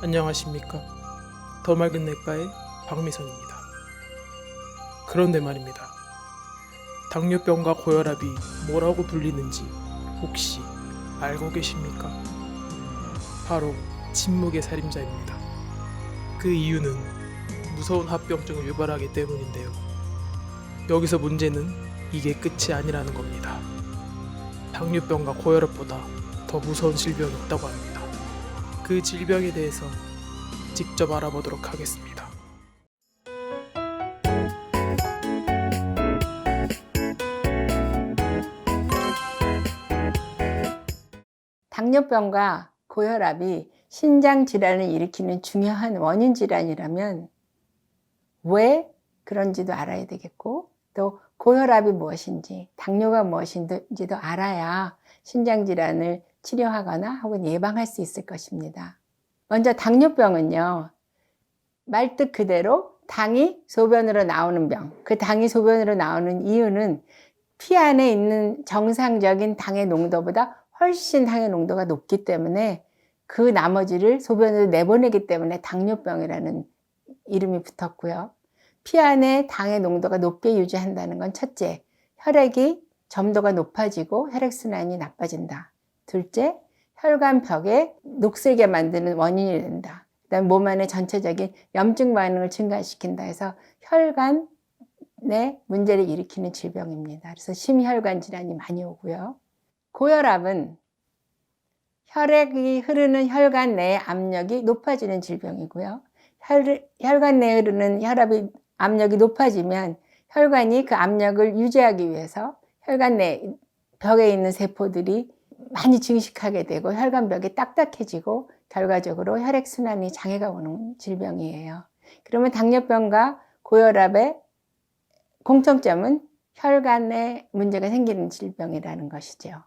안녕하십니까. 더 맑은 냇가의 박미선입니다. 그런데 말입니다. 당뇨병과 고혈압이 뭐라고 불리는지 혹시 알고 계십니까? 바로 침묵의 살인자입니다. 그 이유는 무서운 합병증을 유발하기 때문인데요. 여기서 문제는 이게 끝이 아니라는 겁니다. 당뇨병과 고혈압보다 더 무서운 질병이 있다고 합니다. 그 질병에 대해서 직접 알아보도록 하겠습니다. 당뇨병과 고혈압이 신장 질환을 일으키는 중요한 원인 질환이라면 왜 그런지도 알아야 되겠고, 또 고혈압이 무엇인지, 당뇨가 무엇인지도 알아야 신장 질환을 치료하거나 혹은 예방할 수 있을 것입니다. 먼저 당뇨병은요, 말뜻 그대로 당이 소변으로 나오는 병. 그 당이 소변으로 나오는 이유는 피 안에 있는 정상적인 당의 농도보다 훨씬 당의 농도가 높기 때문에 그 나머지를 소변으로 내보내기 때문에 당뇨병이라는 이름이 붙었고요. 피 안에 당의 농도가 높게 유지한다는 건 첫째, 혈액이 점도가 높아지고 혈액순환이 나빠진다. 둘째, 혈관벽에 녹슬게 만드는 원인이 된다. 그다음 몸 안의 전체적인 염증 반응을 증가시킨다 해서 혈관에 문제를 일으키는 질병입니다. 그래서 심혈관 질환이 많이 오고요. 고혈압은 혈액이 흐르는 혈관 내의 압력이 높아지는 질병이고요. 혈관 내에 흐르는 혈압이 압력이 높아지면 혈관이 그 압력을 유지하기 위해서 혈관 내 벽에 있는 세포들이 많이 증식하게 되고 혈관벽이 딱딱해지고 결과적으로 혈액순환이 장애가 오는 질병이에요. 그러면 당뇨병과 고혈압의 공통점은 혈관에 문제가 생기는 질병이라는 것이죠.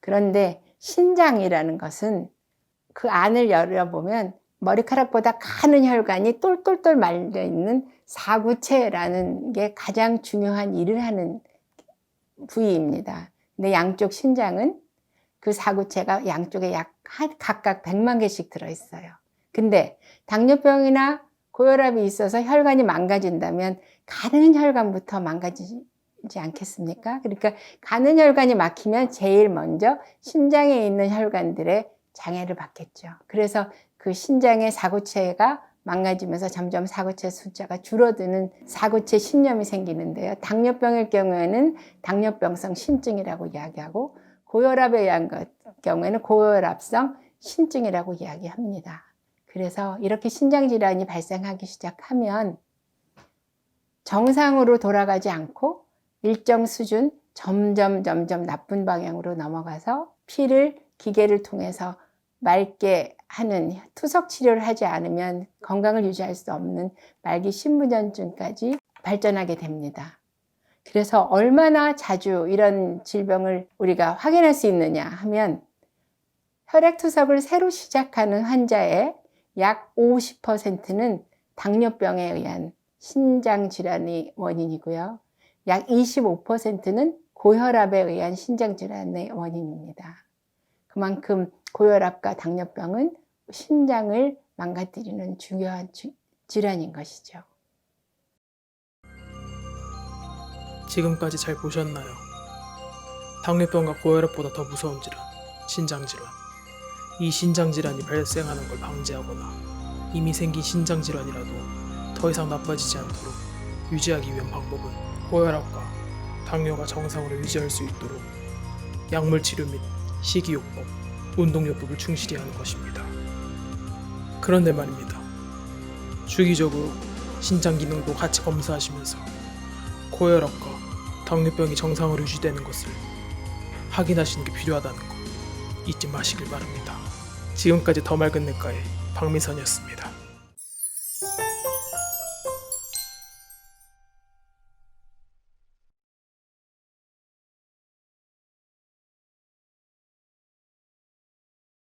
그런데 신장이라는 것은 그 안을 열어보면 머리카락보다 가는 혈관이 똘똘똘 말려있는 사구체라는 게 가장 중요한 일을 하는 부위입니다. 근데 양쪽 신장은 그 사구체가 양쪽에 약 각각 100만 개씩 들어있어요. 근데 당뇨병이나 고혈압이 있어서 혈관이 망가진다면 가는 혈관부터 망가지지 않겠습니까? 그러니까 가는 혈관이 막히면 제일 먼저 신장에 있는 혈관들의 장애를 받겠죠. 그래서 그 신장의 사구체가 망가지면서 점점 사구체 숫자가 줄어드는 사구체 신염이 생기는데요. 당뇨병일 경우에는 당뇨병성 신증이라고 이야기하고 고혈압에 의한 경우에는 고혈압성 신증이라고 이야기합니다. 그래서 이렇게 신장질환이 발생하기 시작하면 정상으로 돌아가지 않고 일정 수준 점점 나쁜 방향으로 넘어가서 피를 기계를 통해서 맑게 하는 투석 치료를 하지 않으면 건강을 유지할 수 없는 말기 신부전증까지 발전하게 됩니다. 그래서 얼마나 자주 이런 질병을 우리가 확인할 수 있느냐 하면 혈액투석을 새로 시작하는 환자의 약 50%는 당뇨병에 의한 신장질환이 원인이고요. 약 25%는 고혈압에 의한 신장질환의 원인입니다. 그만큼 고혈압과 당뇨병은 신장을 망가뜨리는 중요한 질환인 것이죠. 지금까지 잘 보셨나요? 당뇨병과 고혈압보다 더 무서운 질환, 신장질환. 이 신장질환이 발생하는 걸 방지하거나 이미 생긴 신장질환이라도 더 이상 나빠지지 않도록 유지하기 위한 방법은 고혈압과 당뇨가 정상으로 유지할 수 있도록 약물 치료 및 식이요법, 운동요법을 충실히 하는 것입니다. 그런데 말입니다. 주기적으로 신장 기능도 같이 검사하시면서 고혈압과 당뇨병이 정상으로 유지되는 것을 확인하시는 게 필요하다는 거 잊지 마시길 바랍니다. 지금까지 더 맑은 냇가의 박미선이었습니다.